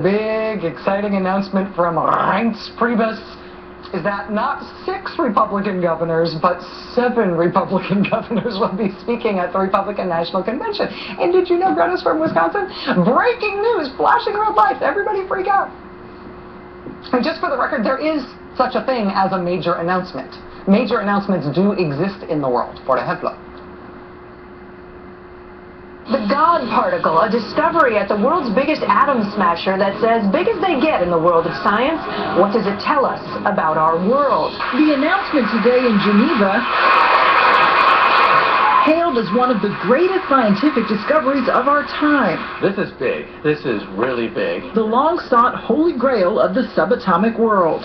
Big, exciting announcement from Reince Priebus is that not 6 Republican governors, but 7 Republican governors will be speaking at the Republican National Convention. And did you know Greta's from Wisconsin? Breaking news, flashing red lights, everybody freak out. And just for the record, there is such a thing as a major announcement. Major announcements do exist in the world. Por ejemplo, the God particle, a discovery at the world's biggest atom smasher that's as big as they get in the world of science. What does it tell us about our world? The announcement today in Geneva, hailed as one of the greatest scientific discoveries of our time. This is big. This is really big. The long-sought holy grail of the subatomic world.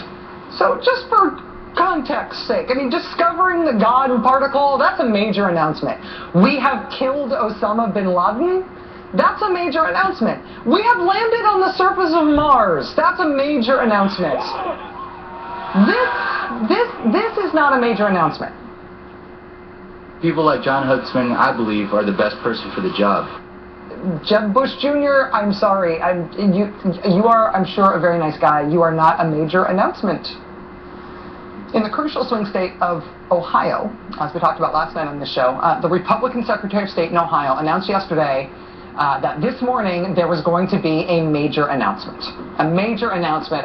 So just for context sake, I mean, discovering the God particle, that's a major announcement. We have killed Osama bin Laden. That's a major announcement. We have landed on the surface of Mars. That's a major announcement. This is not a major announcement. People like John Huntsman, I believe, are the best person for the job. Jeb Bush Jr., I'm sorry. You are, I'm sure, a very nice guy. You are not a major announcement. In the crucial swing state of Ohio, as we talked about last night on this show, the Republican Secretary of State in Ohio announced yesterday that this morning there was going to be a major announcement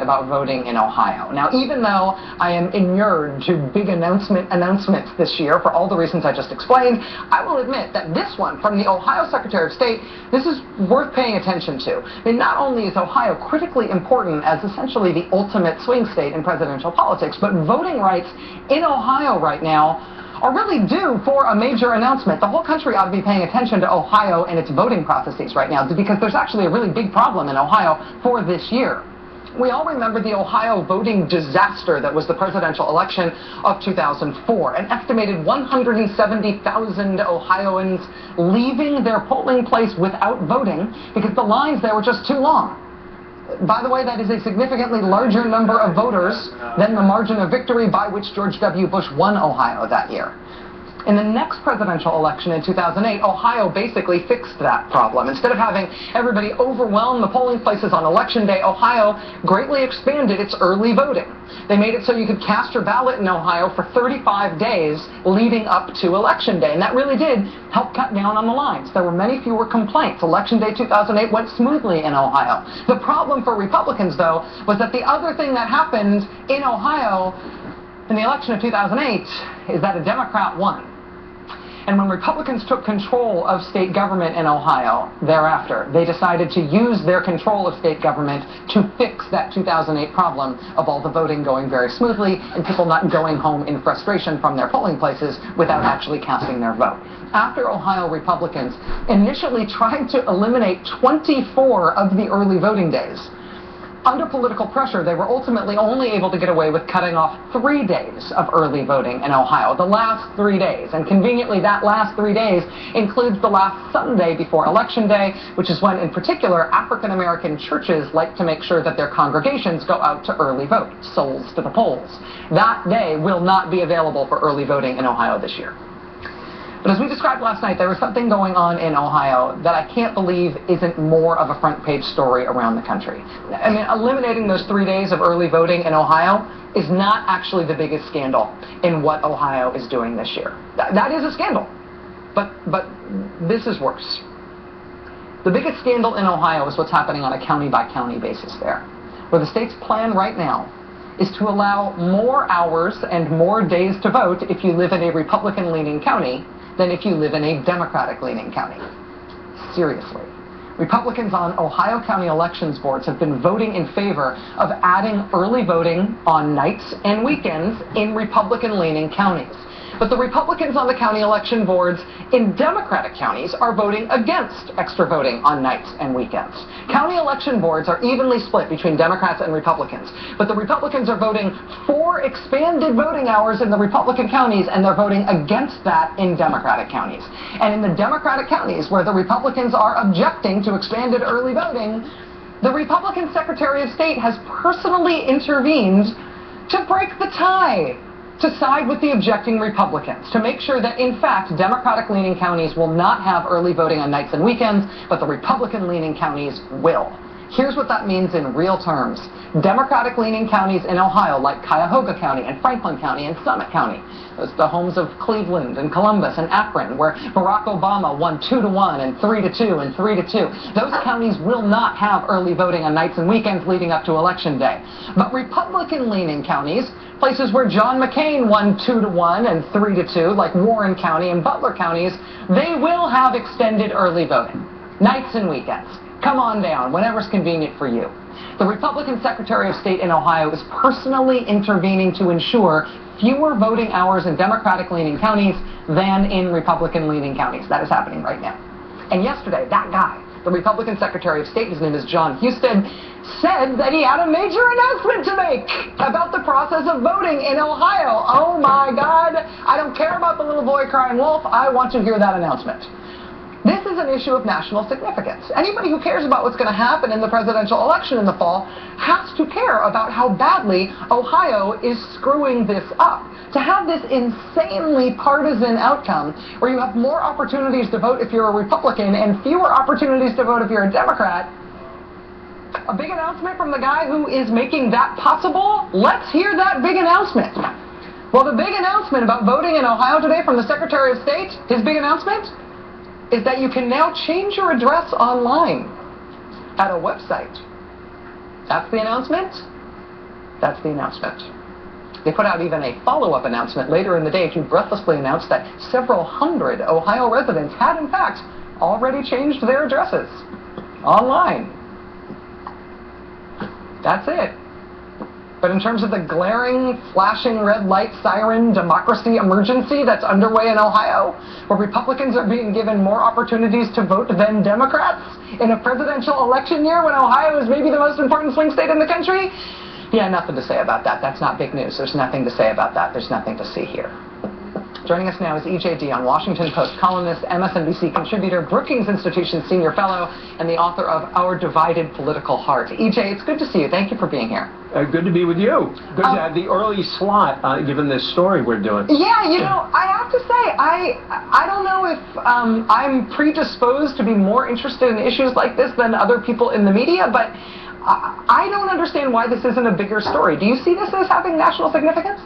about voting in Ohio. Now, even though I am inured to big announcements this year for all the reasons I just explained, I will admit that this one from the Ohio Secretary of State, this is worth paying attention to. I mean, not only is Ohio critically important as essentially the ultimate swing state in presidential politics, but voting rights in Ohio right now are really due for a major announcement. The whole country ought to be paying attention to Ohio and its voting processes right now, because there's actually a really big problem in Ohio for this year. We all remember the Ohio voting disaster that was the presidential election of 2004. An estimated 170,000 Ohioans leaving their polling place without voting because the lines there were just too long. By the way, that is a significantly larger number of voters than the margin of victory by which George W. Bush won Ohio that year. In the next presidential election in 2008, Ohio basically fixed that problem. Instead of having everybody overwhelm the polling places on Election Day, Ohio greatly expanded its early voting. They made it so you could cast your ballot in Ohio for 35 days leading up to Election Day, and that really did help cut down on the lines. There were many fewer complaints. Election Day 2008 went smoothly in Ohio. The problem for Republicans, though, was that the other thing that happened in Ohio in the election of 2008 is that a Democrat won. And when Republicans took control of state government in Ohio thereafter, they decided to use their control of state government to fix that 2008 problem of all the voting going very smoothly and people not going home in frustration from their polling places without actually casting their vote. After Ohio Republicans initially tried to eliminate 24 of the early voting days, under political pressure, they were ultimately only able to get away with cutting off 3 days of early voting in Ohio, the last 3 days. And conveniently, that last 3 days includes the last Sunday before Election Day, which is when, in particular, African-American churches like to make sure that their congregations go out to early vote, souls to the polls. That day will not be available for early voting in Ohio this year. But as we described last night, there was something going on in Ohio that I can't believe isn't more of a front-page story around the country. I mean, eliminating those 3 days of early voting in Ohio is not actually the biggest scandal in what Ohio is doing this year. That is a scandal, but this is worse. The biggest scandal in Ohio is what's happening on a county-by-county basis there, where the state's plan right now is to allow more hours and more days to vote if you live in a Republican-leaning county than if you live in a Democratic-leaning county. Seriously. Republicans on Ohio County elections boards have been voting in favor of adding early voting on nights and weekends in Republican-leaning counties. But the Republicans on the county election boards in Democratic counties are voting against extra voting on nights and weekends. County election boards are evenly split between Democrats and Republicans, but the Republicans are voting for expanded voting hours in the Republican counties, and they're voting against that in Democratic counties. And in the Democratic counties where the Republicans are objecting to expanded early voting, the Republican Secretary of State has personally intervened to break the tie, to side with the objecting Republicans, to make sure that, in fact, Democratic-leaning counties will not have early voting on nights and weekends, but the Republican-leaning counties will. Here's what that means in real terms. Democratic-leaning counties in Ohio, like Cuyahoga County and Franklin County and Summit County, those are the homes of Cleveland and Columbus and Akron, where Barack Obama won 2-1 and 3-2 and 3-2. Those counties will not have early voting on nights and weekends leading up to Election Day. But Republican-leaning counties, places where John McCain won 2-1 and 3-2, like Warren County and Butler counties, they will have extended early voting, nights and weekends. Come on down, whenever's convenient for you. The Republican Secretary of State in Ohio is personally intervening to ensure fewer voting hours in Democratic-leaning counties than in Republican-leaning counties. That is happening right now. And yesterday, that guy, the Republican Secretary of State, his name is Jon Husted, said that he had a major announcement to make about the process of voting in Ohio. Oh my God, I don't care about the little boy crying wolf. I want to hear that announcement. This is an issue of national significance. Anybody who cares about what's going to happen in the presidential election in the fall has to care about how badly Ohio is screwing this up. To have this insanely partisan outcome where you have more opportunities to vote if you're a Republican and fewer opportunities to vote if you're a Democrat, a big announcement from the guy who is making that possible? Let's hear that big announcement. Well, the big announcement about voting in Ohio today from the Secretary of State, his big announcement, is that you can now change your address online at a website. That's the announcement. That's the announcement. They put out even a follow-up announcement later in the day to breathlessly announce that several hundred Ohio residents had, in fact, already changed their addresses online. That's it. But in terms of the glaring, flashing red light siren democracy emergency that's underway in Ohio, where Republicans are being given more opportunities to vote than Democrats in a presidential election year when Ohio is maybe the most important swing state in the country, yeah, nothing to say about that. That's not big news. There's nothing to say about that. There's nothing to see here. Joining us now is E.J. Dionne, Washington Post columnist, MSNBC contributor, Brookings Institution senior fellow, and the author of Our Divided Political Heart. E.J., it's good to see you. Thank you for being here. Good to be with you. Good to have the early slot, given this story we're doing. Yeah, you know, I have to say, I don't know if I'm predisposed to be more interested in issues like this than other people in the media, but I don't understand why this isn't a bigger story. Do you see this as having national significance?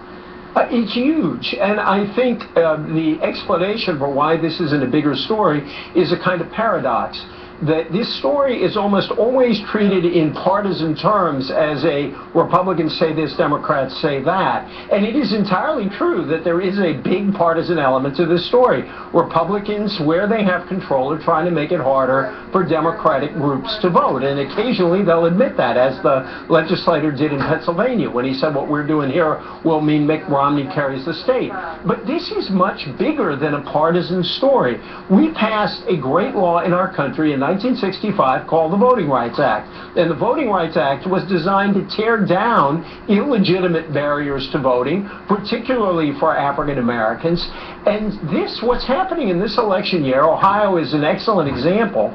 It's huge, and I think the explanation for why this isn't a bigger story is a kind of paradox. That this story is almost always treated in partisan terms as a Republicans say this, Democrats say that. And it is entirely true that there is a big partisan element to this story. Republicans, where they have control, are trying to make it harder for Democratic groups to vote. And occasionally they'll admit that, as the legislator did in Pennsylvania when he said what we're doing here will mean Mitt Romney carries the state. But this is much bigger than a partisan story. We passed a great law in our country in 1965 called the Voting Rights Act. And the Voting Rights Act was designed to tear down illegitimate barriers to voting, particularly for African Americans. And this, what's happening in this election year, Ohio is an excellent example,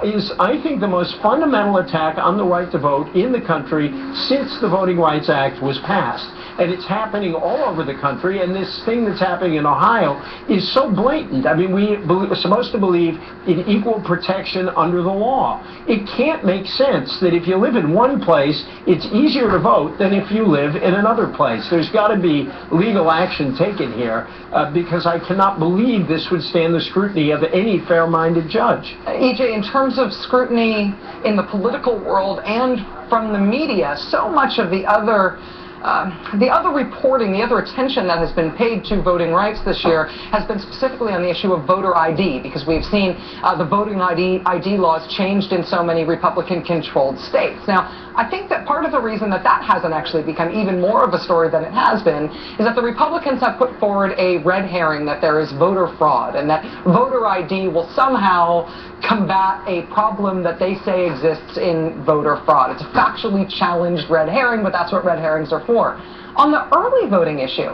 is, I think, the most fundamental attack on the right to vote in the country since the Voting Rights Act was passed. And it's happening all over the country, and this thing that's happening in Ohio is so blatant. I mean, we're supposed to believe in equal protection under the law. It can't make sense that if you live in one place, it's easier to vote than if you live in another place. There's got to be legal action taken here, because I cannot believe this would stand the scrutiny of any fair-minded judge. E.J., in terms of scrutiny in the political world and from the media, so much of the other reporting, the other attention that has been paid to voting rights this year has been specifically on the issue of voter ID, because we've seen the voting ID laws changed in so many Republican-controlled states. Now, I think that part of the reason that that hasn't actually become even more of a story than it has been is that the Republicans have put forward a red herring that there is voter fraud and that voter ID will somehow combat a problem that they say exists in voter fraud. It's a factually challenged red herring, but that's what red herrings are for. On the early voting issue,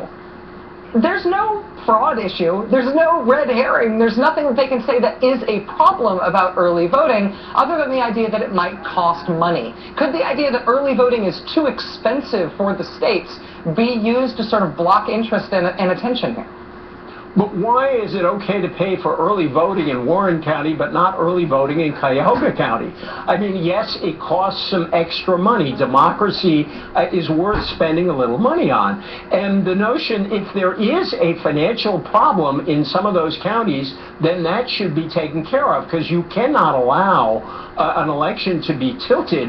there's no fraud issue, there's no red herring, there's nothing that they can say that is a problem about early voting other than the idea that it might cost money. Could the idea that early voting is too expensive for the states be used to sort of block interest and attention here? But why is it okay to pay for early voting in Warren County but not early voting in Cuyahoga County? I mean, yes, it costs some extra money. Democracy is worth spending a little money on. And the notion, if there is a financial problem in some of those counties, then that should be taken care of, because you cannot allow an election to be tilted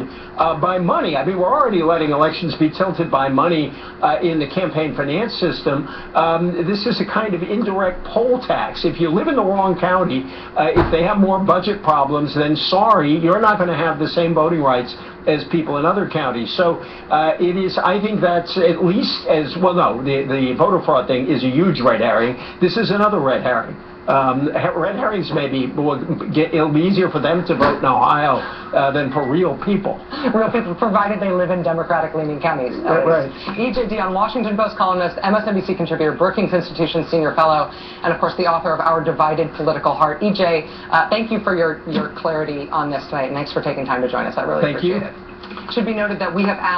by money. I mean, we're already letting elections be tilted by money in the campaign finance system. This is a kind of indirect poll tax. If you live in the wrong county, if they have more budget problems, then sorry, you're not going to have the same voting rights as people in other counties. So it is, I think that's at least as, well, no, the voter fraud thing is a huge red herring. This is another red herring. Red herrings maybe it'll be easier for them to vote in Ohio than for real people. Real people, provided they live in Democratic-leaning counties. Right. E.J. Dionne, Washington Post columnist, MSNBC contributor, Brookings Institution senior fellow, and of course the author of Our Divided Political Heart. E.J., thank you for your clarity on this tonight, and thanks for taking time to join us. I really appreciate it. Should be noted that we have asked